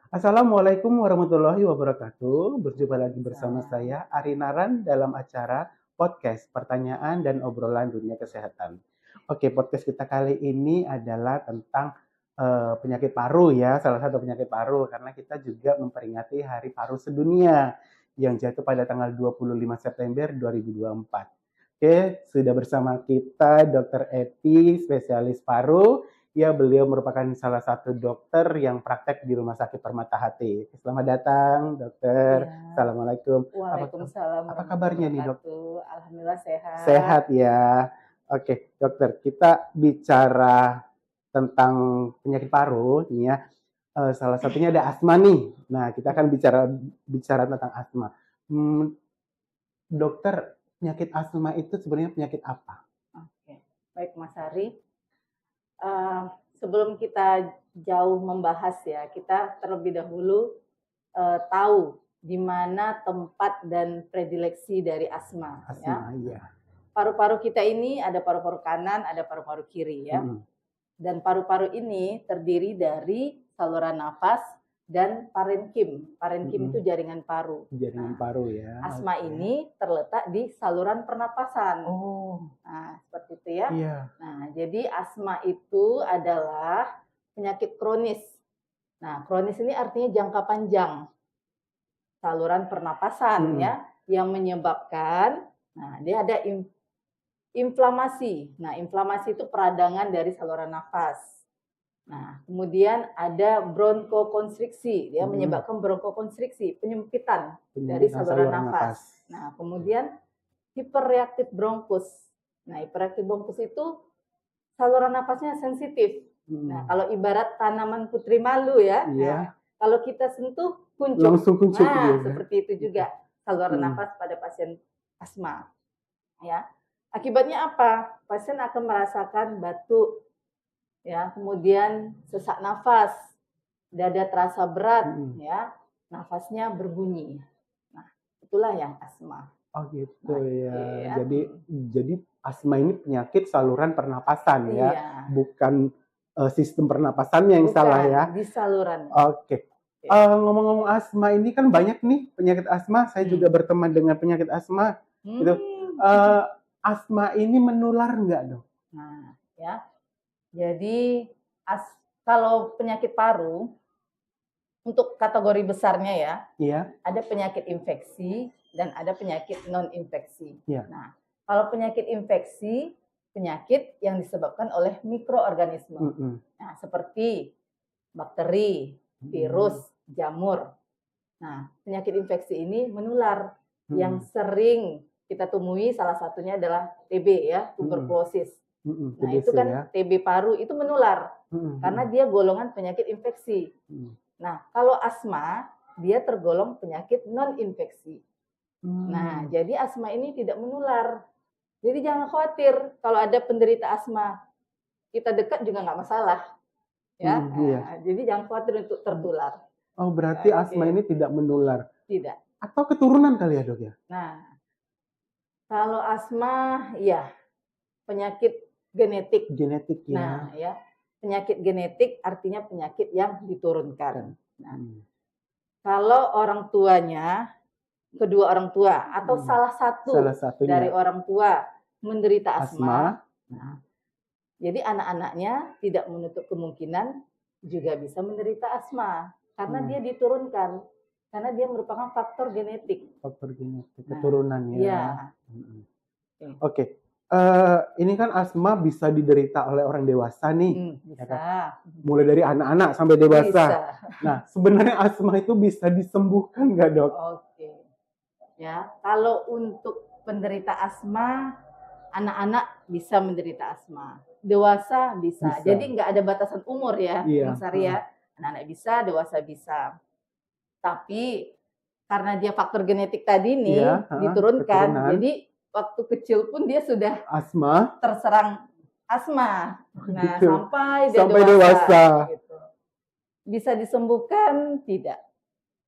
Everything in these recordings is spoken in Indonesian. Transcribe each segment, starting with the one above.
Assalamualaikum warahmatullahi wabarakatuh. Berjumpa lagi bersama saya Ari Naran dalam acara podcast Pertanyaan dan Obrolan Dunia Kesehatan. Oke, podcast kita kali ini adalah tentang penyakit paru ya, salah satu penyakit paru karena kita juga memperingati Hari Paru Sedunia yang jatuh pada tanggal 25 September 2024. Oke, sudah bersama kita Dr. Epi, spesialis paru. Ya, beliau merupakan salah satu dokter yang praktek di Rumah Sakit Permata Hati. Selamat datang, dokter. Ya. Assalamualaikum. Waalaikumsalam. Apa kabarnya nih, dok? Alhamdulillah sehat. Sehat ya. Oke, dokter. Kita bicara tentang penyakit paru, nih ya. Salah satunya ada asma nih. Nah, kita akan bicara tentang asma. Dokter, penyakit asma itu sebenarnya penyakit apa? Oke, baik Mas Ari. Sebelum kita jauh membahas ya, kita terlebih dahulu tahu di mana tempat dan predileksi dari asma. Asma, ya. Iya. Paru-paru kita ini ada paru-paru kanan, ada paru-paru kiri ya. Dan paru-paru ini terdiri dari saluran nafas dan parenkim. Parenkim itu jaringan paru. Jaringan paru ya. Asma ini terletak di saluran pernapasan. Nah, seperti itu ya. Iya. Nah, jadi asma itu adalah penyakit kronis. Nah, kronis ini artinya jangka panjang. Saluran pernapasan ya, yang menyebabkan, nah dia ada inflamasi. Nah, inflamasi itu peradangan dari saluran nafas. Nah, kemudian ada bronkokonstriksi, dia menyebabkan bronkokonstriksi, penyempitan dari saluran nafas. Nah, kemudian hiperreaktif bronkus. Nah, hiperreaktif bronkus itu saluran nafasnya sensitif. Nah, kalau ibarat tanaman putri malu ya, nah, kalau kita sentuh kuncup. Langsung kuncup. Nah, seperti itu juga saluran nafas pada pasien asma. Ya, akibatnya apa? Pasien akan merasakan batuk. Ya, kemudian sesak nafas, dada terasa berat, ya, nafasnya berbunyi. Nah, itulah yang asma. Oh gitu ya. Jadi asma ini penyakit saluran pernapasan ya, bukan sistem pernapasannya yang salah ya. Di saluran. Oke. Ngomong-ngomong asma ini kan banyak nih penyakit asma. Saya juga berteman dengan penyakit asma. Gitu. Asma ini menular nggak, dok? Nah, ya. Jadi kalau penyakit paru untuk kategori besarnya ya, ada penyakit infeksi dan ada penyakit non infeksi. Nah, kalau penyakit infeksi, penyakit yang disebabkan oleh mikroorganisme. Nah, seperti bakteri, virus, jamur. Nah, penyakit infeksi ini menular. Yang sering kita temui salah satunya adalah TB ya, tuberkulosis. Nah, itu kan ya. TB paru itu menular karena dia golongan penyakit infeksi. Nah, kalau asma dia tergolong penyakit non infeksi. Nah, jadi asma ini tidak menular. Jadi jangan khawatir kalau ada penderita asma, kita dekat juga nggak masalah. Ya, nah, jadi jangan khawatir untuk tertular. Oh, berarti asma ini tidak menular? Tidak. Atau keturunan kali ya, dok ya? Nah, kalau asma ya penyakit genetik. Genetik ya. Nah, ya. Penyakit genetik artinya penyakit yang diturunkan. Nah, kalau orang tuanya, kedua orang tua atau salah satu dari orang tua menderita asma. Nah, jadi anak-anaknya tidak menutup kemungkinan juga bisa menderita asma karena dia diturunkan. Karena dia merupakan faktor genetik. Faktor genetik, keturunan ya. Iya. Oke. Ini kan asma bisa diderita oleh orang dewasa nih. Bisa. Ya kan? Mulai dari anak-anak sampai dewasa. Bisa. Nah, sebenarnya asma itu bisa disembuhkan nggak, dok? Oke. Ya, kalau untuk penderita asma, anak-anak bisa menderita asma. Dewasa bisa. Jadi nggak ada batasan umur ya, Mas Ari ya. Anak-anak bisa, dewasa bisa. Tapi karena dia faktor genetik tadi nih diturunkan, jadi waktu kecil pun dia sudah terserang asma. Nah, sampai dewasa. Gitu. Bisa disembuhkan? Tidak.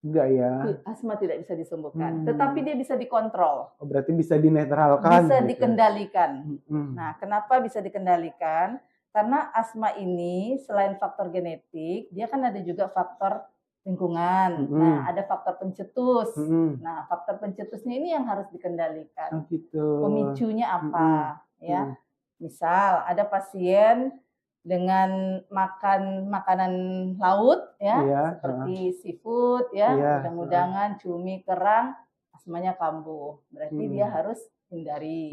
Enggak ya. Asma tidak bisa disembuhkan, tetapi dia bisa dikontrol. Oh, berarti bisa dinetralkan. Bisa dikendalikan. Nah, kenapa bisa dikendalikan? Karena asma ini selain faktor genetik, dia kan ada juga faktor lingkungan. Nah, ada faktor pencetus. Nah, faktor pencetusnya ini yang harus dikendalikan. Oh, gitu. Pemicunya apa? Ya, misal ada pasien dengan makan makanan laut, ya, seperti seafood, ya, udang-udangan, cumi, kerang, asmanya kambuh. Berarti dia harus hindari.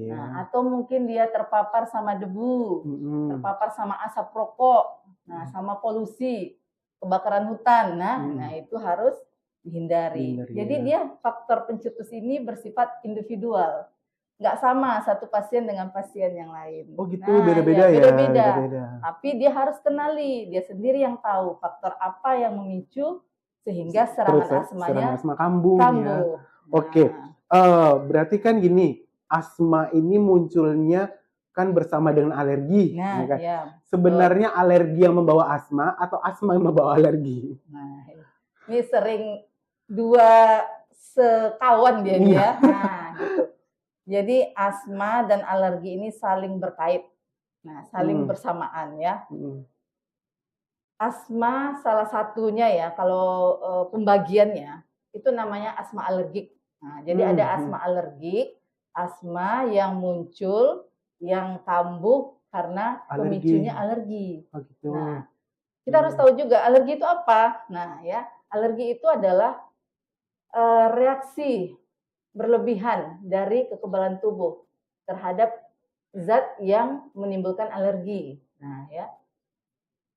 Ya. Nah, atau mungkin dia terpapar sama debu, terpapar sama asap rokok, nah, sama polusi, kebakaran hutan. Nah, itu harus dihindari. Jadi dia faktor pencetus ini bersifat individual. Nggak sama satu pasien dengan pasien yang lain. Oh gitu, beda-beda ya? Beda-beda. Tapi dia harus kenali, dia sendiri yang tahu faktor apa yang memicu sehingga serangan asmanya asma kambuh. Ya. Oke, berarti kan gini, asma ini munculnya kan bersama dengan alergi. Nah, kan? Ya, sebenarnya alergi yang membawa asma atau asma yang membawa alergi? Nah, ini sering dua sekawan dia. Nah, gitu. Jadi asma dan alergi ini saling berkait. Nah, saling bersamaan ya. Asma salah satunya ya, kalau pembagiannya itu namanya asma alergik. Nah, jadi ada asma alergik, asma yang muncul, yang kambuh karena pemicunya alergi. Oh, gitu. Nah, kita harus tahu juga alergi itu apa. Nah, ya, alergi itu adalah reaksi berlebihan dari kekebalan tubuh terhadap zat yang menimbulkan alergi. Nah, ya.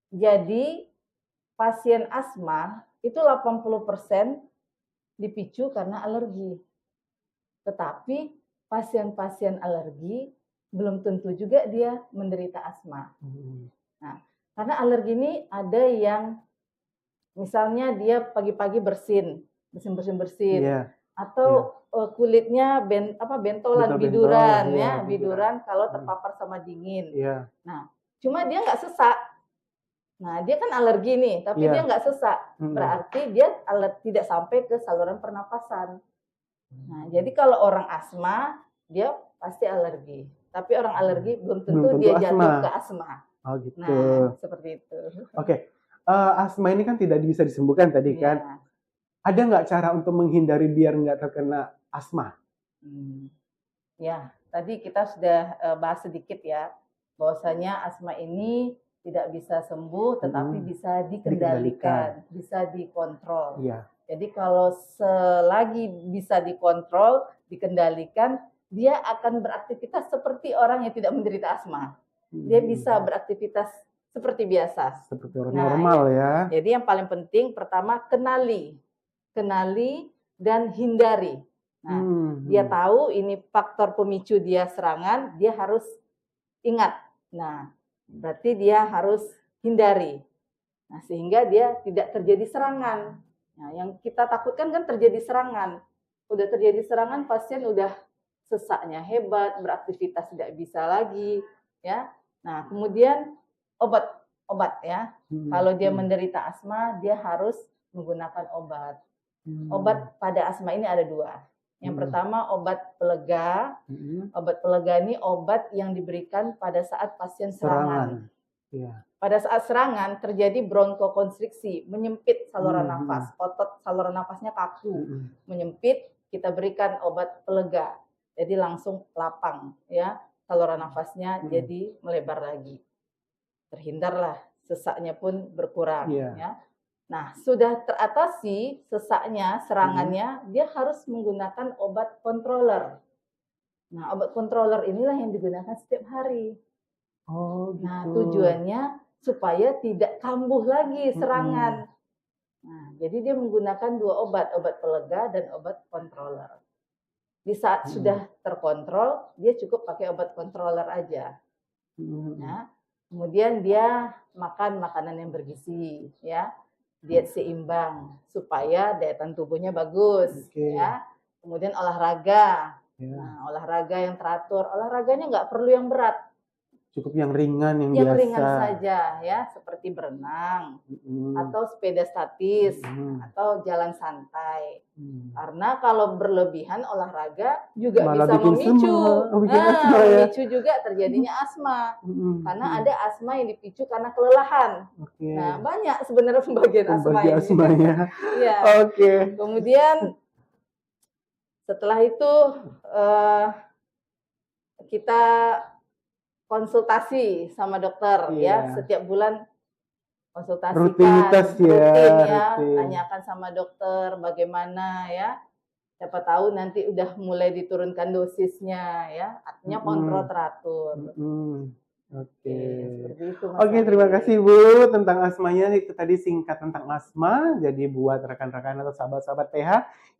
Jadi pasien asma itu 80% dipicu karena alergi. Tetapi pasien-pasien alergi belum tentu juga dia menderita asma. Nah, karena alergi ini ada yang misalnya dia pagi-pagi bersin, yeah. Atau kulitnya bentolan, biduran kalau terpapar sama dingin. Yeah. Nah, cuma dia nggak sesak. Nah, dia kan alergi nih, tapi dia nggak sesak. Berarti dia tidak sampai ke saluran pernapasan. Nah, jadi kalau orang asma, dia pasti alergi. Tapi orang alergi belum tentu dia jatuh ke asma. Oh gitu. Nah, seperti itu. Oke. Asma ini kan tidak bisa disembuhkan tadi kan. Ada nggak cara untuk menghindari biar nggak terkena asma? Ya, tadi kita sudah bahas sedikit ya, bahwasanya asma ini tidak bisa sembuh, tetapi bisa dikendalikan, bisa dikontrol. Yeah. Jadi kalau selagi bisa dikontrol, dikendalikan, dia akan beraktivitas seperti orang yang tidak menderita asma. Dia bisa beraktivitas seperti biasa. Seperti orang normal ya. Jadi yang paling penting pertama kenali dan hindari. Nah, dia tahu ini faktor pemicu dia serangan, dia harus ingat. Nah, berarti dia harus hindari. Nah, sehingga dia tidak terjadi serangan. Nah, yang kita takutkan kan terjadi serangan. Udah terjadi serangan, pasien udah sesaknya hebat, beraktivitas tidak bisa lagi, ya. Nah, kemudian obat ya. Kalau dia menderita asma, dia harus menggunakan obat. Obat pada asma ini ada dua. Yang pertama obat pelega. Obat pelega ini obat yang diberikan pada saat pasien serangan. Pada saat serangan terjadi bronkokonstriksi, menyempit saluran nafas, otot saluran nafasnya kaku, menyempit, kita berikan obat pelega. Jadi langsung lapang ya, saluran nafasnya jadi melebar lagi. Terhindarlah, sesaknya pun berkurang ya. Nah, sudah teratasi sesaknya, serangannya, dia harus menggunakan obat controller. Nah, obat controller inilah yang digunakan setiap hari. Oh, gitu. Nah, tujuannya supaya tidak kambuh lagi serangan. Nah, jadi dia menggunakan dua obat pelega dan obat controller. Di saat sudah terkontrol, dia cukup pakai obat controller aja. Nah, kemudian dia makan makanan yang bergizi, ya. Diet seimbang supaya daya tahan tubuhnya bagus, ya. Kemudian olahraga. Nah, olahraga yang teratur. Olahraganya nggak perlu yang berat. Cukup yang ringan, yang Yang biasa. ringan saja ya, seperti berenang atau sepeda statis atau jalan santai. Karena kalau berlebihan olahraga juga Malah bisa bikin memicu. asma ya. Memicu juga terjadinya asma. Karena ada asma yang dipicu karena kelelahan. Nah, banyak sebenarnya pembagian asma ini. Asmanya. Ya. Kemudian setelah itu kita konsultasi sama dokter ya, setiap bulan konsultasikan rutin ya, tanyakan sama dokter bagaimana ya, siapa tahu nanti udah mulai diturunkan dosisnya ya, artinya kontrol teratur. Oke, terima kasih Bu tentang asmanya. Itu tadi singkat tentang asma. Jadi buat rekan-rekan atau sahabat-sahabat TH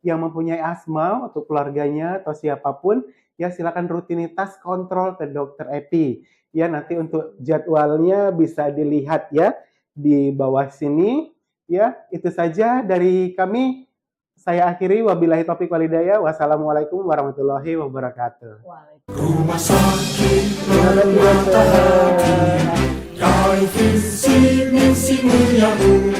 yang mempunyai asma untuk keluarganya atau siapapun, ya silakan rutinitas kontrol ke dokter Epi. Ya nanti untuk jadwalnya bisa dilihat ya di bawah sini. Ya itu saja dari kami. Saya akhiri, wabillahi taufiq walhidayah. Wassalamualaikum warahmatullahi wabarakatuh. Rumah sakit permata hati, kau visi misi muliamu,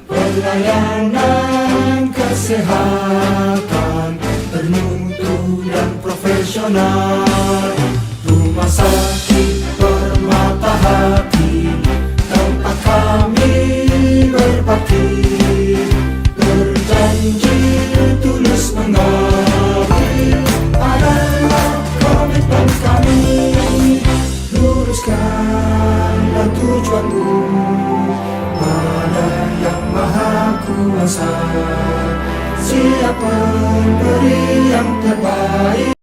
pelayanan kesehatan termutu dan profesional. Rumah sakit permata hati, tempat kami berbakti, berjanji tulus mengabdi, adalah komitmen kami. Luruskanlah tujuanmu pada Yang Maha Kuasa, siap memberi yang terbaik.